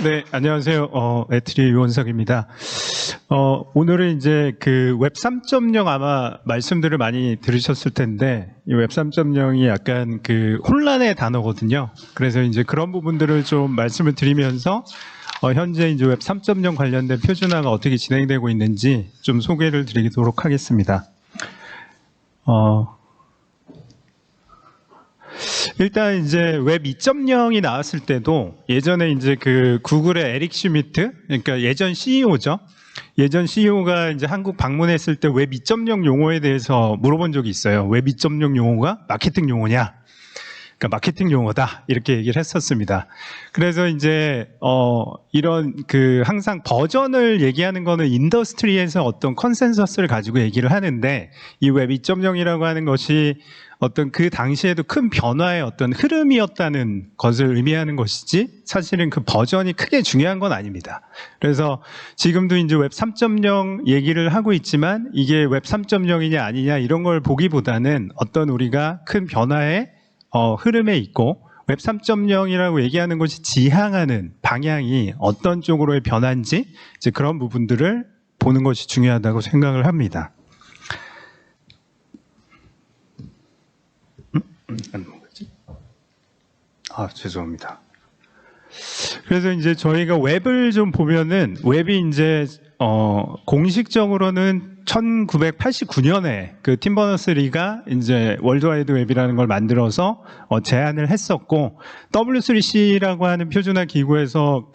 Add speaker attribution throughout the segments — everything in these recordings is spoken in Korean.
Speaker 1: 네, 안녕하세요. 애트리 유원석입니다. 오늘은 이제 그 웹 3.0 아마 말씀들을 많이 들으셨을 텐데, 이 웹 3.0이 약간 그 혼란의 단어거든요. 그래서 이제 그런 부분들을 좀 말씀을 드리면서, 현재 이제 웹 3.0 관련된 표준화가 어떻게 진행되고 있는지 좀 소개를 드리도록 하겠습니다. 일단 이제 웹 2.0이 나왔을 때도 예전에 이제 그 구글의 에릭 슈미트, 그러니까 예전 CEO죠. 예전 CEO가 이제 한국 방문했을 때 웹 2.0 용어에 대해서 물어본 적이 있어요. 웹 2.0 용어가 마케팅 용어냐? 그러니까 마케팅 용어다 이렇게 얘기를 했었습니다. 그래서 이제 이런 그 항상 버전을 얘기하는 거는 인더스트리에서 어떤 컨센서스를 가지고 얘기를 하는데 이 웹 2.0이라고 하는 것이 어떤 그 당시에도 큰 변화의 어떤 흐름이었다는 것을 의미하는 것이지 사실은 그 버전이 크게 중요한 건 아닙니다. 그래서 지금도 이제 웹 3.0 얘기를 하고 있지만 이게 웹 3.0이냐 아니냐 이런 걸 보기보다는 어떤 우리가 큰 변화의 흐름에 있고 웹 3.0이라고 얘기하는 것이 지향하는 방향이 어떤 쪽으로의 변화인지 이제 그런 부분들을 보는 것이 중요하다고 생각을 합니다. 죄송합니다. 그래서 이제 저희가 웹을 좀 보면은 웹이 이제 공식적으로는 1989년에 그 팀 버너스리가 이제 월드와이드 웹이라는 걸 만들어서 제안을 했었고 W3C라고 하는 표준화 기구에서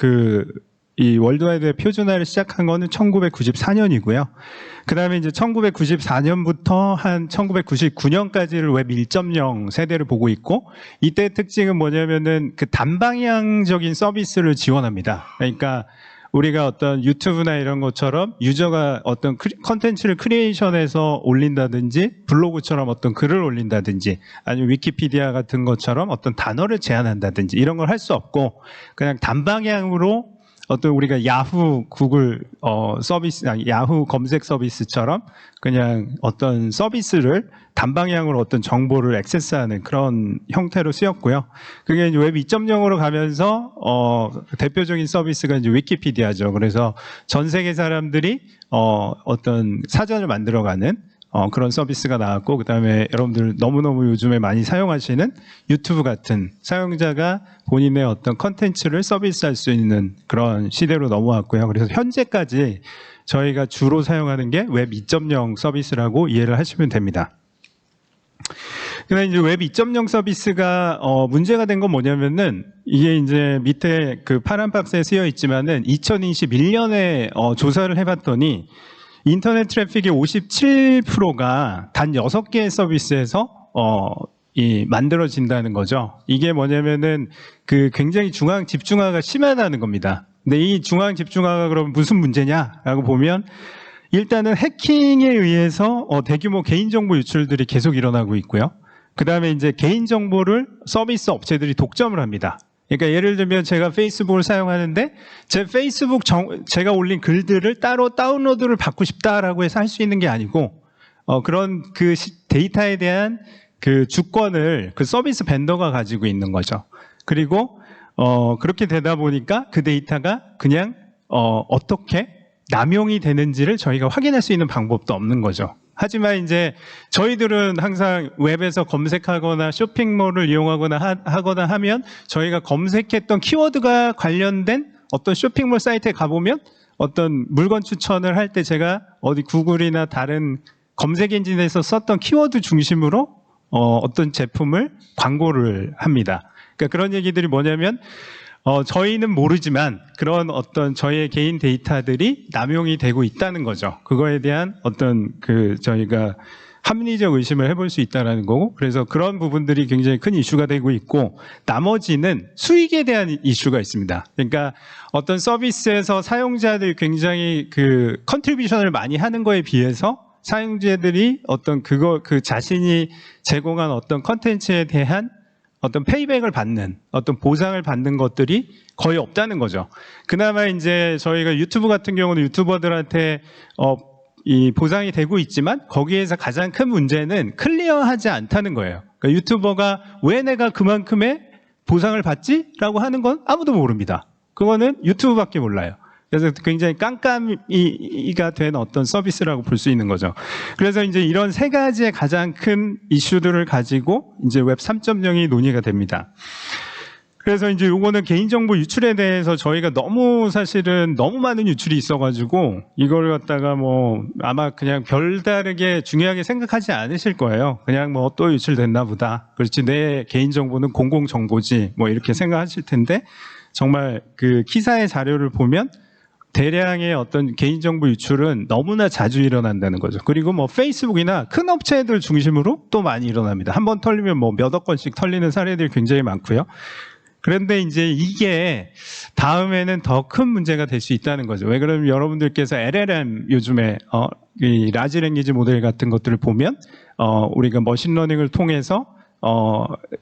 Speaker 1: 이 월드와이드 웹 표준화를 시작한 거는 1994년이고요. 그 다음에 이제 1994년부터 한 1999년까지를 웹 1.0 세대를 보고 있고, 이때 특징은 뭐냐면은 그 단방향적인 서비스를 지원합니다. 그러니까 우리가 어떤 유튜브나 이런 것처럼 유저가 어떤 컨텐츠를 크리에이션해서 올린다든지 블로그처럼 어떤 글을 올린다든지 아니면 위키피디아 같은 것처럼 어떤 단어를 제안한다든지 이런 걸 할 수 없고 그냥 단방향으로 어떤 우리가 야후, 구글 서비스, 야후 검색 서비스처럼 그냥 어떤 서비스를 단방향으로 어떤 정보를 액세스하는 그런 형태로 쓰였고요. 그게 이제 웹 2.0으로 가면서 대표적인 서비스가 이제 위키피디아죠. 그래서 전 세계 사람들이 어떤 사전을 만들어가는 그런 서비스가 나왔고, 그 다음에 여러분들 너무너무 요즘에 많이 사용하시는 유튜브 같은 사용자가 본인의 어떤 컨텐츠를 서비스할 수 있는 그런 시대로 넘어왔고요. 그래서 현재까지 저희가 주로 사용하는 게 웹 2.0 서비스라고 이해를 하시면 됩니다. 그다음에 이제 웹 2.0 서비스가 문제가 된 건 뭐냐면은 이게 이제 밑에 그 파란 박스에 쓰여 있지만은 2021년에 조사를 해봤더니 인터넷 트래픽의 57%가 단 6개의 서비스에서 만들어진다는 거죠. 이게 뭐냐면은 그 굉장히 중앙 집중화가 심하다는 겁니다. 근데 이 중앙 집중화가 그럼 무슨 문제냐라고 보면 일단은 해킹에 의해서 대규모 개인정보 유출들이 계속 일어나고 있고요. 그 다음에 이제 개인정보를 서비스 업체들이 독점을 합니다. 그러니까 예를 들면 제가 페이스북을 사용하는데 제 페이스북 제가 올린 글들을 따로 다운로드를 받고 싶다라고 해서 할 수 있는 게 아니고 그런 그 데이터에 대한 그 주권을 그 서비스 벤더가 가지고 있는 거죠. 그리고 그렇게 되다 보니까 그 데이터가 그냥 어떻게 남용이 되는지를 저희가 확인할 수 있는 방법도 없는 거죠. 하지만 이제 저희들은 항상 웹에서 검색하거나 쇼핑몰을 이용하거나 하거나 하면 저희가 검색했던 키워드가 관련된 어떤 쇼핑몰 사이트에 가보면 어떤 물건 추천을 할 때 제가 어디 구글이나 다른 검색 엔진에서 썼던 키워드 중심으로 어떤 제품을 광고를 합니다. 그러니까 그런 얘기들이 뭐냐면 저희는 모르지만 그런 어떤 저희의 개인 데이터들이 남용이 되고 있다는 거죠. 그거에 대한 어떤 저희가 합리적 의심을 해볼 수 있다는 거고, 그래서 그런 부분들이 굉장히 큰 이슈가 되고 있고, 나머지는 수익에 대한 이슈가 있습니다. 그러니까 어떤 서비스에서 사용자들이 굉장히 그 컨트리뷰션을 많이 하는 거에 비해서 사용자들이 어떤 그 자신이 제공한 어떤 컨텐츠에 대한 어떤 페이백을 받는, 어떤 보상을 받는 것들이 거의 없다는 거죠. 그나마 이제 저희가 유튜브 같은 경우는 유튜버들한테 이 보상이 되고 있지만 거기에서 가장 큰 문제는 클리어하지 않다는 거예요. 그러니까 유튜버가 왜 내가 그만큼의 보상을 받지? 라고 하는 건 아무도 모릅니다. 그거는 유튜브밖에 몰라요. 그래서 굉장히 깜깜이가 된 어떤 서비스라고 볼 수 있는 거죠. 그래서 이제 이런 세 가지의 가장 큰 이슈들을 가지고 이제 웹 3.0이 논의가 됩니다. 그래서 이제 요거는 개인정보 유출에 대해서 저희가 사실은 너무 많은 유출이 있어가지고 이걸 갖다가 뭐 아마 그냥 별다르게 중요하게 생각하지 않으실 거예요. 그냥 뭐 또 유출됐나 보다. 그렇지 내 개인정보는 공공정보지 뭐 이렇게 생각하실 텐데 정말 그 기사의 자료를 보면 대량의 어떤 개인정보 유출은 너무나 자주 일어난다는 거죠. 그리고 뭐 페이스북이나 큰 업체들 중심으로 또 많이 일어납니다. 한번 털리면 뭐 몇억 건씩 털리는 사례들이 굉장히 많고요. 그런데 이제 이게 다음에는 더 큰 문제가 될 수 있다는 거죠. 왜 그러면 여러분들께서 LLM 요즘에 이 라지 랭귀지 모델 같은 것들을 보면 우리가 머신러닝을 통해서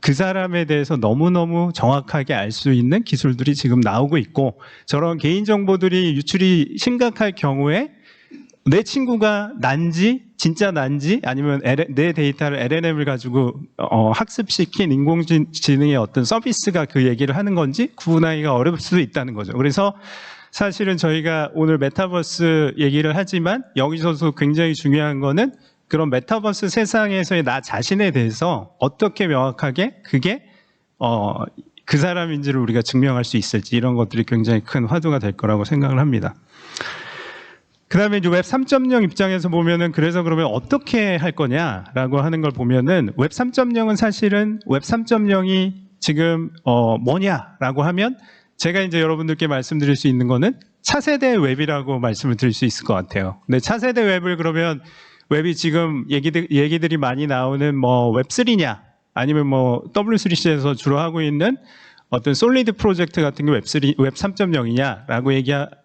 Speaker 1: 그 사람에 대해서 너무너무 정확하게 알 수 있는 기술들이 지금 나오고 있고 저런 개인정보들이 유출이 심각할 경우에 내 친구가 진짜 난지 아니면 내 데이터를 LLM을 가지고 학습시킨 인공지능의 어떤 서비스가 그 얘기를 하는 건지 구분하기가 어려울 수도 있다는 거죠. 그래서 사실은 저희가 오늘 메타버스 얘기를 하지만 여기서도 굉장히 중요한 거는 그런 메타버스 세상에서의 나 자신에 대해서 어떻게 명확하게 그게 그 사람인지를 우리가 증명할 수 있을지 이런 것들이 굉장히 큰 화두가 될 거라고 생각을 합니다. 그 다음에 이제 웹 3.0 입장에서 보면은 그래서 그러면 어떻게 할 거냐라고 하는 걸 보면은 웹 3.0은 사실은 웹 3.0이 지금 뭐냐라고 하면 제가 이제 여러분들께 말씀드릴 수 있는 거는 차세대 웹이라고 말씀을 드릴 수 있을 것 같아요. 근데 차세대 웹을 그러면 웹이 지금 얘기들이 많이 나오는 뭐 웹3냐 아니면 뭐 W3C에서 주로 하고 있는 어떤 솔리드 프로젝트 같은 게 웹 3.0이냐라고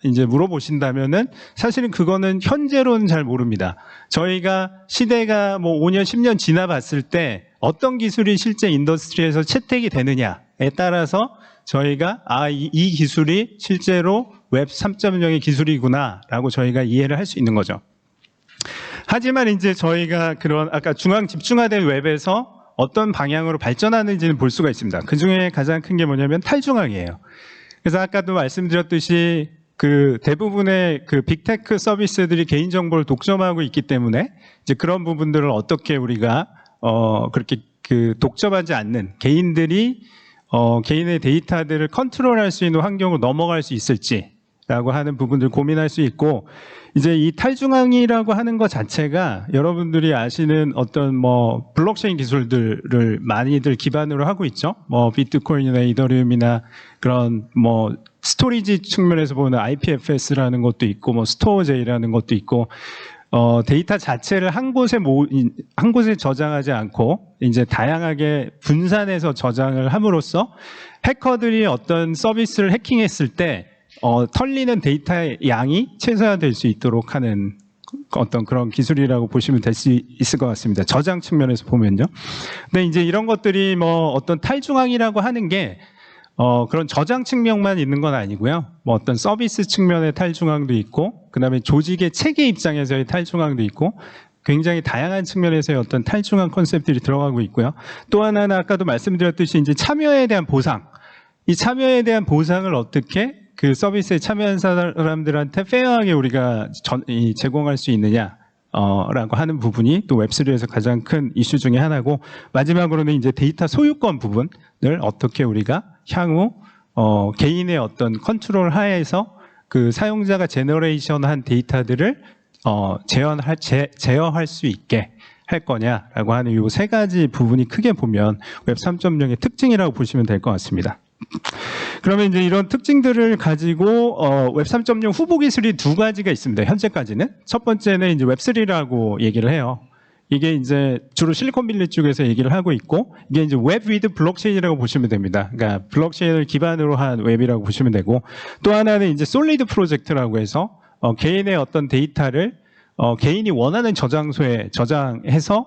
Speaker 1: 이제 물어보신다면은 사실은 그거는 현재로는 잘 모릅니다. 저희가 시대가 뭐 5년, 10년 지나봤을 때 어떤 기술이 실제 인더스트리에서 채택이 되느냐에 따라서 저희가 이 기술이 실제로 웹 3.0의 기술이구나라고 저희가 이해를 할 수 있는 거죠. 하지만 이제 저희가 그런 아까 중앙 집중화된 웹에서 어떤 방향으로 발전하는지는 볼 수가 있습니다. 그 중에 가장 큰 게 뭐냐면 탈중앙이에요. 그래서 아까도 말씀드렸듯이 그 대부분의 그 빅테크 서비스들이 개인정보를 독점하고 있기 때문에 이제 그런 부분들을 어떻게 우리가 그렇게 그 독점하지 않는 개인들이 개인의 데이터들을 컨트롤할 수 있는 환경으로 넘어갈 수 있을지라고 하는 부분들 고민할 수 있고 이제 이 탈중앙이라고 하는 것 자체가 여러분들이 아시는 어떤 뭐 블록체인 기술들을 많이들 기반으로 하고 있죠. 뭐 비트코인이나 이더리움이나 그런 뭐 스토리지 측면에서 보면 IPFS라는 것도 있고 뭐 스토어제이라는 것도 있고 데이터 자체를 한 곳에 저장하지 않고 이제 다양하게 분산해서 저장을 함으로써 해커들이 어떤 서비스를 해킹했을 때 털리는 데이터의 양이 최소화될 수 있도록 하는 어떤 그런 기술이라고 보시면 될 수 있을 것 같습니다. 저장 측면에서 보면요. 근데 이제 이런 것들이 뭐 어떤 탈중앙이라고 하는 게 그런 저장 측면만 있는 건 아니고요. 뭐 어떤 서비스 측면의 탈중앙도 있고, 그 다음에 조직의 체계 입장에서의 탈중앙도 있고, 굉장히 다양한 측면에서의 어떤 탈중앙 컨셉들이 들어가고 있고요. 또 하나는 아까도 말씀드렸듯이 이제 참여에 대한 보상. 이 참여에 대한 보상을 어떻게 그 서비스에 참여한 사람들한테 페어하게 우리가 제공할 수 있느냐. 라고 하는 부분이 또 웹3에서 가장 큰 이슈 중에 하나고, 마지막으로는 이제 데이터 소유권 부분을 어떻게 우리가 향후 개인의 어떤 컨트롤 하에서 그 사용자가 제너레이션한 데이터들을 제어할 수 있게 할 거냐라고 하는 이 세 가지 부분이 크게 보면 웹 3.0의 특징이라고 보시면 될 것 같습니다. 그러면 이제 이런 특징들을 가지고 웹 3.0 후보 기술이 두 가지가 있습니다. 현재까지는 첫 번째는 이제 웹3라고 얘기를 해요. 이게 이제 주로 실리콘밸리 쪽에서 얘기를 하고 있고, 이게 이제 웹 위드 블록체인이라고 보시면 됩니다. 그러니까 블록체인을 기반으로 한 웹이라고 보시면 되고, 또 하나는 이제 솔리드 프로젝트라고 해서 개인의 어떤 데이터를 개인이 원하는 저장소에 저장해서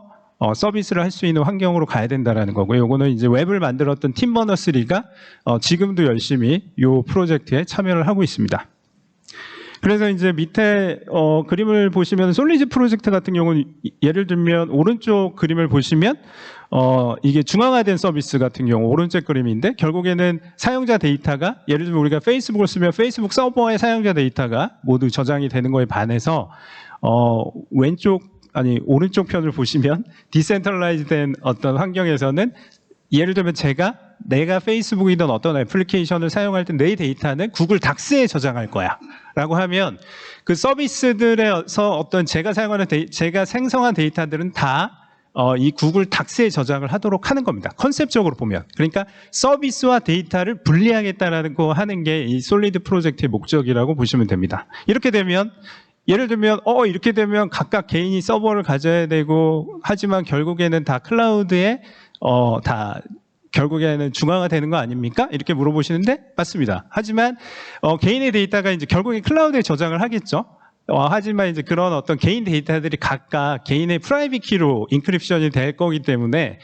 Speaker 1: 서비스를 할 수 있는 환경으로 가야 된다라는 거고요. 요거는 이제 웹을 만들었던 팀 버너스리가 지금도 열심히 이 프로젝트에 참여를 하고 있습니다. 그래서 이제 밑에 그림을 보시면 솔리드 프로젝트 같은 경우는 예를 들면 오른쪽 그림을 보시면 이게 중앙화된 서비스 같은 경우 오른쪽 그림인데 결국에는 사용자 데이터가 예를 들면 우리가 페이스북을 쓰면 페이스북 서버의 사용자 데이터가 모두 저장이 되는 거에 반해서 오른쪽 편을 보시면 디센트럴라이즈된 어떤 환경에서는 예를 들면 내가 페이스북이든 어떤 애플리케이션을 사용할 때 내 데이터는 구글 닥스에 저장할 거야 라고 하면 그 서비스들에서 어떤 제가 생성한 데이터들은 다 이 구글 닥스에 저장을 하도록 하는 겁니다. 컨셉적으로 보면. 그러니까 서비스와 데이터를 분리하겠다라는 거 하는 게 이 솔리드 프로젝트의 목적이라고 보시면 됩니다. 이렇게 되면 예를 들면 이렇게 되면 각각 개인이 서버를 가져야 되고 하지만 결국에는 다 클라우드에 다 결국에는 중앙화되는 거 아닙니까? 이렇게 물어보시는데 맞습니다. 하지만 개인의 데이터가 이제 결국에 클라우드에 저장을 하겠죠. 하지만 이제 그런 어떤 개인 데이터들이 각각 개인의 프라이빗 키로 인크립션이 될 거기 때문에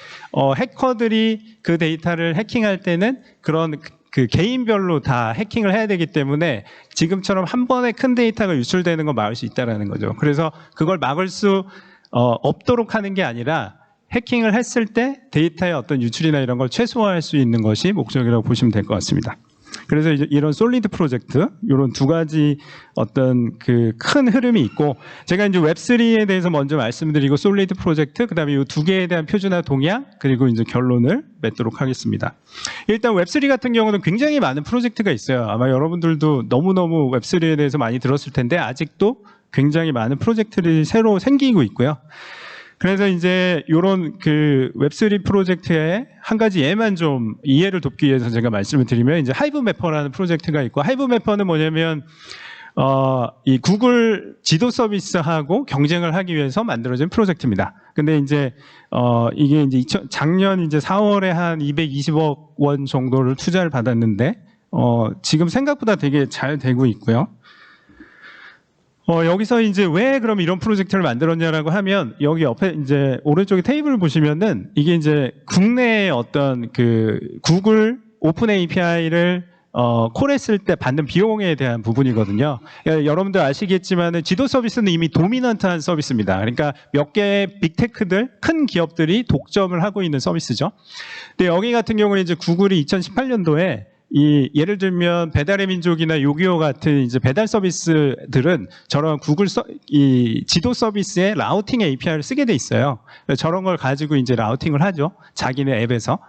Speaker 1: 해커들이 그 데이터를 해킹할 때는 그런 그 개인별로 다 해킹을 해야 되기 때문에 지금처럼 한 번에 큰 데이터가 유출되는 걸 막을 수 있다는 거죠. 그래서 그걸 막을 수 없도록 하는 게 아니라 해킹을 했을 때 데이터의 어떤 유출이나 이런 걸 최소화할 수 있는 것이 목적이라고 보시면 될 것 같습니다. 그래서 이제 이런 솔리드 프로젝트, 이런 두 가지 어떤 그 큰 흐름이 있고, 제가 이제 웹3에 대해서 먼저 말씀드리고, 솔리드 프로젝트, 그 다음에 이 두 개에 대한 표준화 동향, 그리고 이제 결론을 맺도록 하겠습니다. 일단 웹3 같은 경우는 굉장히 많은 프로젝트가 있어요. 아마 여러분들도 너무너무 웹3에 대해서 많이 들었을 텐데, 아직도 굉장히 많은 프로젝트들이 새로 생기고 있고요. 그래서 이제 이런 그 웹3 프로젝트의 한 가지 예만 좀 이해를 돕기 위해서 제가 말씀을 드리면 이제 하이브 매퍼라는 프로젝트가 있고, 하이브 매퍼는 뭐냐면 이 구글 지도 서비스하고 경쟁을 하기 위해서 만들어진 프로젝트입니다. 근데 이제 이게 이제 작년 이제 4월에 한 220억 원 정도를 투자를 받았는데 지금 생각보다 되게 잘 되고 있고요. 여기서 이제 왜 그럼 이런 프로젝트를 만들었냐라고 하면, 여기 옆에 이제 오른쪽에 테이블을 보시면은 이게 이제 국내의 어떤 그 구글 오픈 API를 콜했을 때 받는 비용에 대한 부분이거든요. 여러분들 아시겠지만은 지도 서비스는 이미 도미넌트한 서비스입니다. 그러니까 몇 개의 빅테크들, 큰 기업들이 독점을 하고 있는 서비스죠. 근데 여기 같은 경우는 이제 구글이 2018년도에 예를 들면 배달의 민족이나 요기요 같은 이제 배달 서비스들은 저런 구글 이 지도 서비스에 라우팅 API를 쓰게 돼 있어요. 저런 걸 가지고 이제 라우팅을 하죠. 자기네 앱에서.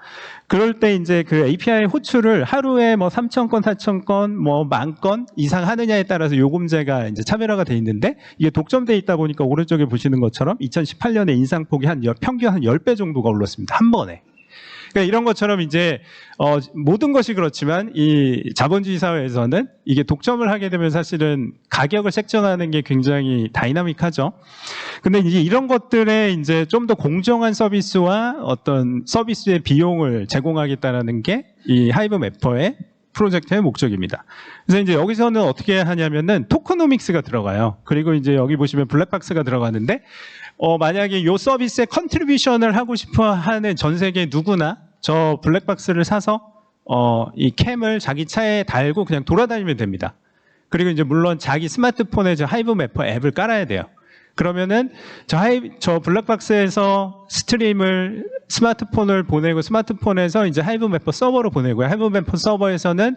Speaker 1: 그럴 때 이제 그 API 호출을 하루에 뭐 3,000건, 4,000건, 뭐 10,000건 이상 하느냐에 따라서 요금제가 이제 차별화가 돼 있는데, 이게 독점돼 있다 보니까 오른쪽에 보시는 것처럼 2018년에 인상폭이 평균 한 10배 정도가 올랐습니다. 한 번에. 그러니까 이런 것처럼 이제 모든 것이 그렇지만 이 자본주의 사회에서는 이게 독점을 하게 되면 사실은 가격을 책정하는 게 굉장히 다이나믹하죠. 근데 이제 이런 것들에 이제 좀 더 공정한 서비스와 어떤 서비스의 비용을 제공하겠다라는 게 이 하이브 매퍼의 프로젝트의 목적입니다. 그래서 이제 여기서는 어떻게 하냐면은 토크노믹스가 들어가요. 그리고 이제 여기 보시면 블랙박스가 들어가는데, 만약에 이 서비스에 컨트리뷰션을 하고 싶어 하는 전 세계 누구나 저 블랙박스를 사서 이 캠을 자기 차에 달고 그냥 돌아다니면 됩니다. 그리고 이제 물론 자기 스마트폰에 저 하이브 매퍼 앱을 깔아야 돼요. 그러면은 저 블랙박스에서 스트림을 스마트폰을 보내고, 스마트폰에서 이제 하이브 매퍼 서버로 보내고요. 하이브 매퍼 서버에서는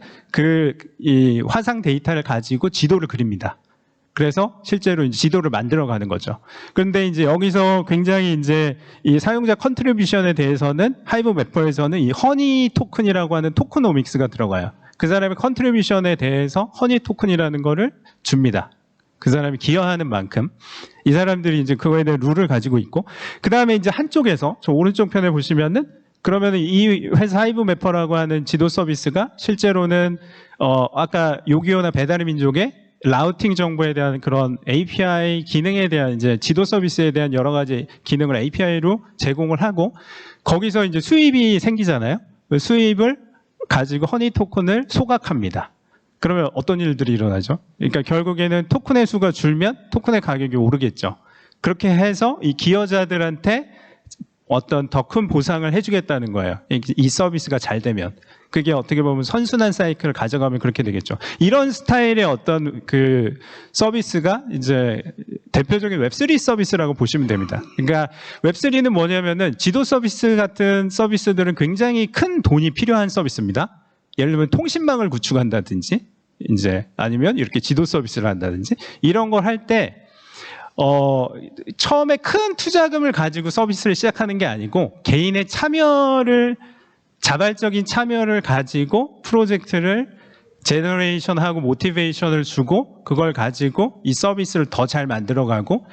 Speaker 1: 이 화상 데이터를 가지고 지도를 그립니다. 그래서 실제로 이제 지도를 만들어가는 거죠. 그런데 이제 여기서 굉장히 이제 이 사용자 컨트리뷰션에 대해서는 하이브 매퍼에서는 이 허니 토큰이라고 하는 토크노믹스가 들어가요. 그 사람의 컨트리뷰션에 대해서 허니 토큰이라는 거를 줍니다. 그 사람이 기여하는 만큼 이 사람들이 이제 그거에 대한 룰을 가지고 있고, 그 다음에 이제 한쪽에서 저 오른쪽 편에 보시면은 그러면은 이 회사 하이브 매퍼라고 하는 지도 서비스가 실제로는 아까 요기요나 배달의 민족의 라우팅 정보에 대한 그런 API 기능에 대한 이제 지도 서비스에 대한 여러 가지 기능을 API로 제공을 하고, 거기서 이제 수입이 생기잖아요. 수입을 가지고 허니 토큰을 소각합니다. 그러면 어떤 일들이 일어나죠? 그러니까 결국에는 토큰의 수가 줄면 토큰의 가격이 오르겠죠. 그렇게 해서 이 기여자들한테 어떤 더 큰 보상을 해주겠다는 거예요. 이 서비스가 잘 되면. 그게 어떻게 보면 선순환 사이클을 가져가면 그렇게 되겠죠. 이런 스타일의 어떤 그 서비스가 이제 대표적인 웹3 서비스라고 보시면 됩니다. 그러니까 웹3는 뭐냐면은 지도 서비스 같은 서비스들은 굉장히 큰 돈이 필요한 서비스입니다. 예를 들면 통신망을 구축한다든지 이제 아니면 이렇게 지도 서비스를 한다든지 이런 걸 할 때 처음에 큰 투자금을 가지고 서비스를 시작하는 게 아니고 개인의 자발적인 참여를 가지고 프로젝트를 제너레이션하고 모티베이션을 주고 그걸 가지고 이 서비스를 더 잘 만들어가고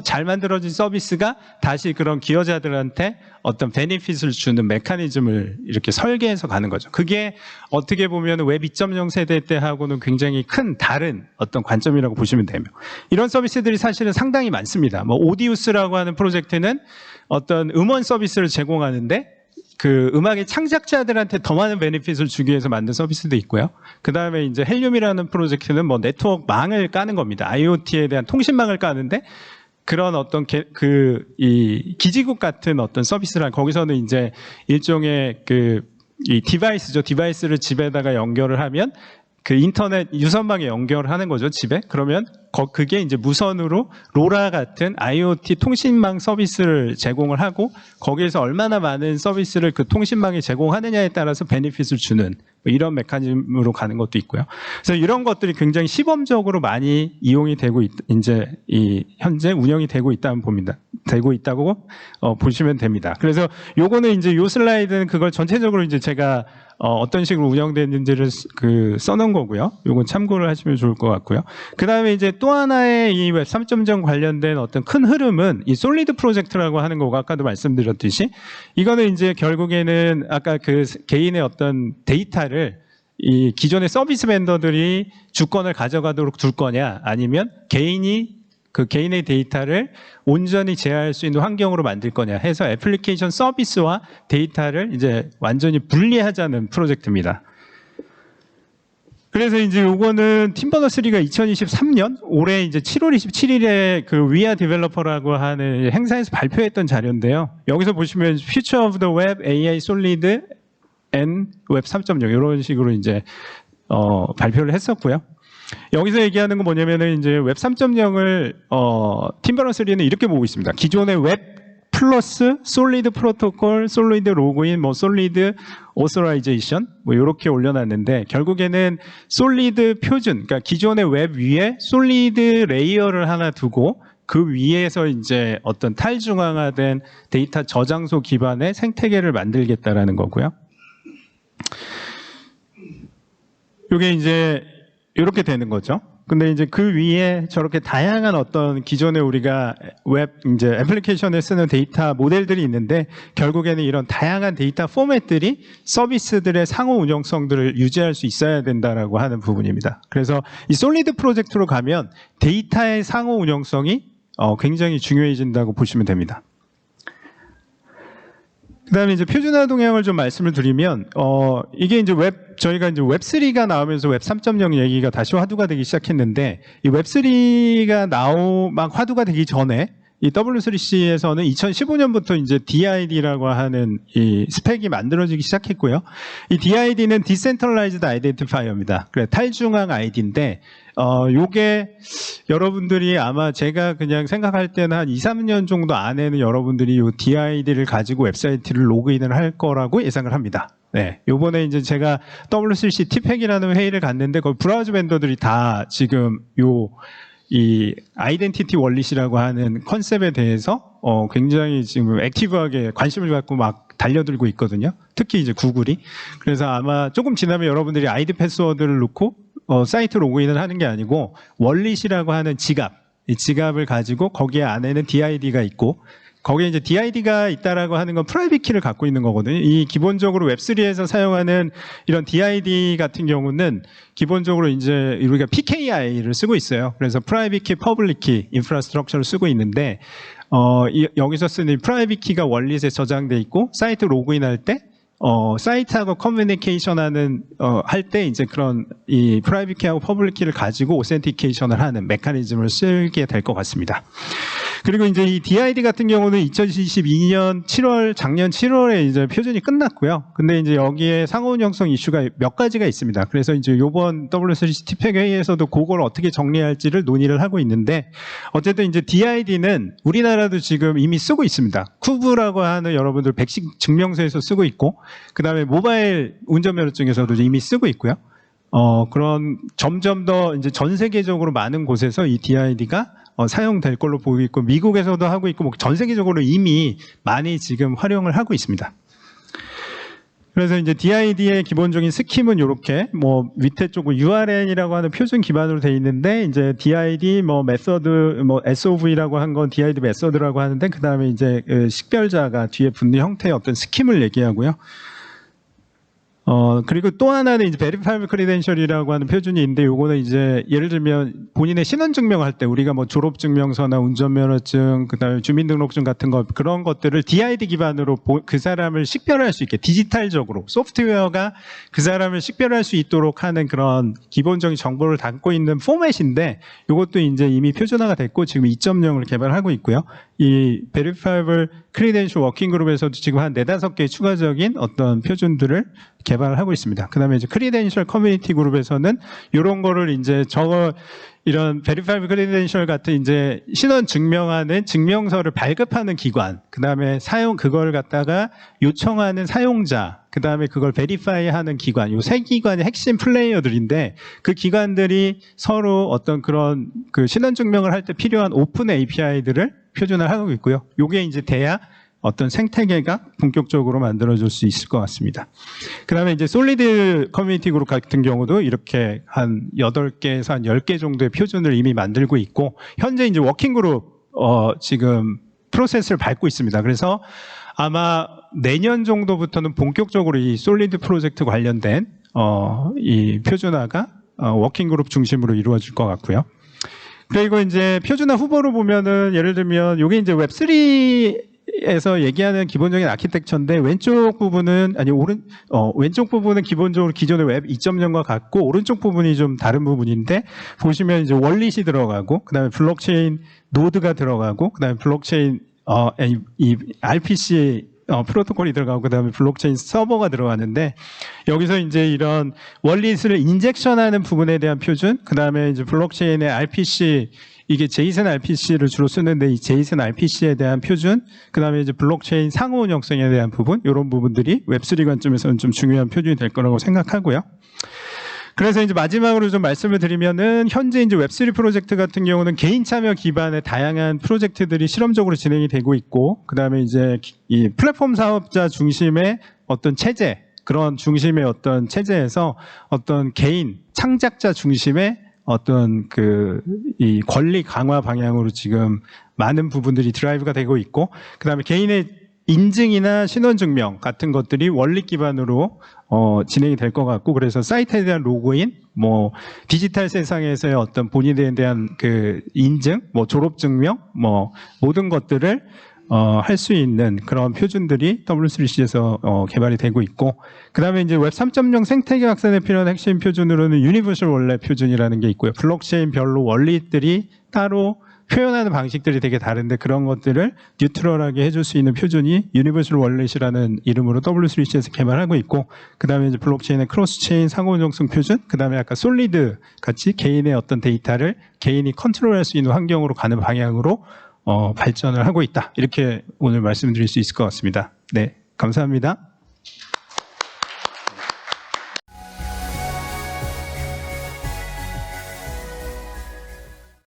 Speaker 1: 잘 만들어진 서비스가 다시 그런 기여자들한테 어떤 베네핏을 주는 메커니즘을 이렇게 설계해서 가는 거죠. 그게 어떻게 보면 웹 2.0 세대 때하고는 굉장히 큰 다른 어떤 관점이라고 보시면 되며 이런 서비스들이 사실은 상당히 많습니다. 뭐 오디우스라고 하는 프로젝트는 어떤 음원 서비스를 제공하는데 그 음악의 창작자들한테 더 많은 베네핏을 주기 위해서 만든 서비스도 있고요. 그 다음에 이제 헬륨이라는 프로젝트는 뭐 네트워크망을 까는 겁니다. IoT에 대한 통신망을 까는데 그런 어떤 이 기지국 같은 어떤 서비스를 거기서는 이제 일종의 이 디바이스죠. 디바이스를 집에다가 연결을 하면 그 인터넷 유선망에 연결하는 거죠, 집에. 그러면 그게 이제 무선으로 로라 같은 IoT 통신망 서비스를 제공을 하고 거기에서 얼마나 많은 서비스를 그 통신망에 제공하느냐에 따라서 베네핏을 주는 뭐 이런 메커니즘으로 가는 것도 있고요. 그래서 이런 것들이 굉장히 시범적으로 많이 이용이 되고 이제 현재 운영이 되고 있다고 봅니다. 되고 있다고 보시면 됩니다. 그래서 요거는 이제 요 슬라이드는 그걸 전체적으로 이제 제가 어떤 식으로 운영되는지를 써놓은 거고요. 요건 참고를 하시면 좋을 것 같고요. 그 다음에 이제 또 하나의 이 웹 3.0 관련된 어떤 큰 흐름은 이 솔리드 프로젝트라고 하는 거고 아까도 말씀드렸듯이 이거는 이제 결국에는 아까 그 개인의 어떤 데이터를 이 기존의 서비스 벤더들이 주권을 가져가도록 둘 거냐 아니면 그 개인의 데이터를 온전히 제어할 수 있는 환경으로 만들 거냐 해서 애플리케이션 서비스와 데이터를 이제 완전히 분리하자는 프로젝트입니다. 그래서 이제 요거는 팀버너3가 2023년 올해 이제 7월 27일에 그 위아 디벨로퍼라고 하는 행사에서 발표했던 자료인데요. 여기서 보시면 Future of the Web, AI Solid and Web 3.0 이런 식으로 이제 발표를 했었고요. 여기서 얘기하는 건 뭐냐면은 이제 웹 3.0을 팀버너3는 이렇게 보고 있습니다. 기존의 웹 플러스 솔리드 프로토콜, 솔리드 로그인, 뭐 솔리드 오서라이제이션 뭐 이렇게 올려놨는데 결국에는 솔리드 표준, 그러니까 기존의 웹 위에 솔리드 레이어를 하나 두고 그 위에서 이제 어떤 탈중앙화된 데이터 저장소 기반의 생태계를 만들겠다라는 거고요. 이게 이제 이렇게 되는 거죠. 근데 이제 그 위에 저렇게 다양한 어떤 기존에 우리가 웹 이제 애플리케이션에 쓰는 데이터 모델들이 있는데 결국에는 이런 다양한 데이터 포맷들이 서비스들의 상호 운영성들을 유지할 수 있어야 된다라고 하는 부분입니다. 그래서 이 솔리드 프로젝트로 가면 데이터의 상호 운영성이 굉장히 중요해진다고 보시면 됩니다. 그다음에 이제 표준화 동향을 좀 말씀을 드리면 이게 이제 저희가 이제 웹3가 나오면서 웹 3.0 얘기가 다시 화두가 되기 시작했는데 이 웹3가 막 화두가 되기 전에 이 W3C에서는 2015년부터 이제 DID라고 하는 이 스펙이 만들어지기 시작했고요. 이 DID는 Decentralized Identifier입니다. 그래 탈중앙 아이디인데 요게 여러분들이 아마 제가 그냥 생각할 때는 한 2, 3년 정도 안에는 여러분들이 요 DID를 가지고 웹사이트를 로그인을 할 거라고 예상을 합니다. 네, 요번에 이제 제가 W3C TPEC이라는 회의를 갔는데 거기 브라우저 벤더들이 다 지금 이 아이덴티티 월릿이라고 하는 컨셉에 대해서 굉장히 지금 액티브하게 관심을 갖고 막 달려들고 있거든요. 특히 이제 구글이. 그래서 아마 조금 지나면 여러분들이 아이디 패스워드를 넣고 사이트 로그인을 하는 게 아니고 월릿이라고 하는 지갑, 이 지갑을 가지고 거기에 안에는 DID가 있고 거기에 이제 DID가 있다라고 하는 건 프라이빗 키를 갖고 있는 거거든요. 이 기본적으로 웹3에서 사용하는 이런 DID 같은 경우는 기본적으로 이제 우리가 PKI를 쓰고 있어요. 그래서 프라이빗 키, 퍼블릭 키, 인프라스트럭처를 쓰고 있는데 여기서 쓰는 프라이빗 키가 월릿에 저장돼 있고 사이트 로그인할 때 사이트하고 커뮤니케이션 할 때 이제 그런 이 프라이빗 키하고 퍼블릭 키를 가지고 오센티케이션을 하는 메커니즘을 쓰게 될 것 같습니다. 그리고 이제 이 DID 같은 경우는 2022년 7월, 작년 7월에 이제 표준이 끝났고요. 근데 이제 여기에 상호 운영성 이슈가 몇 가지가 있습니다. 그래서 이제 요번 W3C TPEC 회의에서도 그걸 어떻게 정리할지를 논의를 하고 있는데, 어쨌든 이제 DID는 우리나라도 지금 이미 쓰고 있습니다. 쿠브라고 하는 여러분들 백신 증명서에서 쓰고 있고, 그 다음에 모바일 운전면허증에서도 이미 쓰고 있고요. 그런 점점 더 이제 전 세계적으로 많은 곳에서 이 DID가 사용될 걸로 보이고 있고, 미국에서도 하고 있고, 뭐 전 세계적으로 이미 많이 지금 활용을 하고 있습니다. 그래서 이제 DID의 기본적인 스킴은 이렇게 뭐 밑에 쪽은 URN이라고 하는 표준 기반으로 되어 있는데, 이제 DID 뭐 메서드 뭐 SOV라고 한 건 DID 메서드라고 하는데, 그 다음에 이제 식별자가 뒤에 붙는 형태의 어떤 스킴을 얘기하고요. 그리고 또 하나는 이제 Verifiable Credential이라고 하는 표준이 있는데, 요거는 이제 예를 들면 본인의 신원 증명할 때 우리가 뭐 졸업증명서나 운전면허증, 그다음에 주민등록증 같은 거, 그런 것들을 DID 기반으로 그 사람을 식별할 수 있게 디지털적으로 소프트웨어가 그 사람을 식별할 수 있도록 하는 그런 기본적인 정보를 담고 있는 포맷인데, 요것도 이제 이미 표준화가 됐고 지금 2.0을 개발하고 있고요. 이 Verifiable Credential 워킹 그룹에서도 지금 한 4-5개 추가적인 어떤 표준들을 개발을 하고 있습니다. 그 다음에 이제 크리덴셜 커뮤니티 그룹에서는 이런 거를 이제 이런 Verifiable Credential 같은 이제 신원 증명하는 증명서를 발급하는 기관, 그 다음에 그걸 갖다가 요청하는 사용자, 그 다음에 그걸 베리파이 하는 기관, 요 3기관이 핵심 플레이어들인데, 그 기관들이 서로 어떤 그런 그 신원 증명을 할 때 필요한 오픈 API들을 표준화하고 있고요. 요게 이제 돼야 어떤 생태계가 본격적으로 만들어질 수 있을 것 같습니다. 그 다음에 이제 솔리드 커뮤니티 그룹 같은 경우도 이렇게 한 8개에서 한 10개 정도의 표준을 이미 만들고 있고, 현재 이제 워킹 그룹, 지금 프로세스를 밟고 있습니다. 그래서 아마 내년 정도부터는 본격적으로 이 솔리드 프로젝트 관련된, 이 표준화가, 워킹 그룹 중심으로 이루어질 것 같고요. 그리고 이제 표준화 후보로 보면은 예를 들면 요게 이제 웹3에서 얘기하는 기본적인 아키텍처인데, 왼쪽 부분은 왼쪽 부분은 기본적으로 기존의 웹 2.0과 같고, 오른쪽 부분이 좀 다른 부분인데, 보시면 이제 월릿이 들어가고, 그다음에 블록체인 노드가 들어가고, 그다음에 블록체인 이 RPC 프로토콜이 들어가고, 그다음에 블록체인 서버가 들어가는데, 여기서 이제 이런 월릿을 인젝션하는 부분에 대한 표준, 그다음에 이제 블록체인의 RPC, 이게 제이슨 RPC를 주로 쓰는데 이 제이슨 RPC에 대한 표준, 그다음에 이제 블록체인 상호 운영성에 대한 부분, 이런 부분들이 웹3 관점에서는 좀 중요한 표준이 될 거라고 생각하고요. 그래서 이제 마지막으로 좀 말씀을 드리면은, 현재 이제 웹3 프로젝트 같은 경우는 개인 참여 기반의 다양한 프로젝트들이 실험적으로 진행이 되고 있고, 그다음에 이제 이 플랫폼 사업자 중심의 어떤 체제, 그런 중심의 어떤 체제에서 어떤 개인 창작자 중심의 어떤 이 권리 강화 방향으로 지금 많은 부분들이 드라이브가 되고 있고, 그다음에 개인의 인증이나 신원증명 같은 것들이 원리 기반으로 진행이 될 것 같고, 그래서 사이트에 대한 로그인, 뭐 디지털 세상에서의 어떤 본인에 대한 그 인증, 뭐 졸업증명, 뭐 모든 것들을 할 수 있는 그런 표준들이 W3C에서 개발이 되고 있고, 그 다음에 이제 웹 3.0 생태계 확산에 필요한 핵심 표준으로는 유니버셜 원래 표준이라는 게 있고요. 블록체인 별로 원리들이 따로 표현하는 방식들이 되게 다른데, 그런 것들을 뉴트럴하게 해줄 수 있는 표준이 유니버셜 월렛이라는 이름으로 W3C에서 개발하고 있고, 그 다음에 이제 블록체인의 크로스체인 상호 운용성 표준, 그 다음에 아까 솔리드 같이 개인의 어떤 데이터를 개인이 컨트롤할 수 있는 환경으로 가는 방향으로 발전을 하고 있다. 이렇게 오늘 말씀드릴 수 있을 것 같습니다. 네, 감사합니다.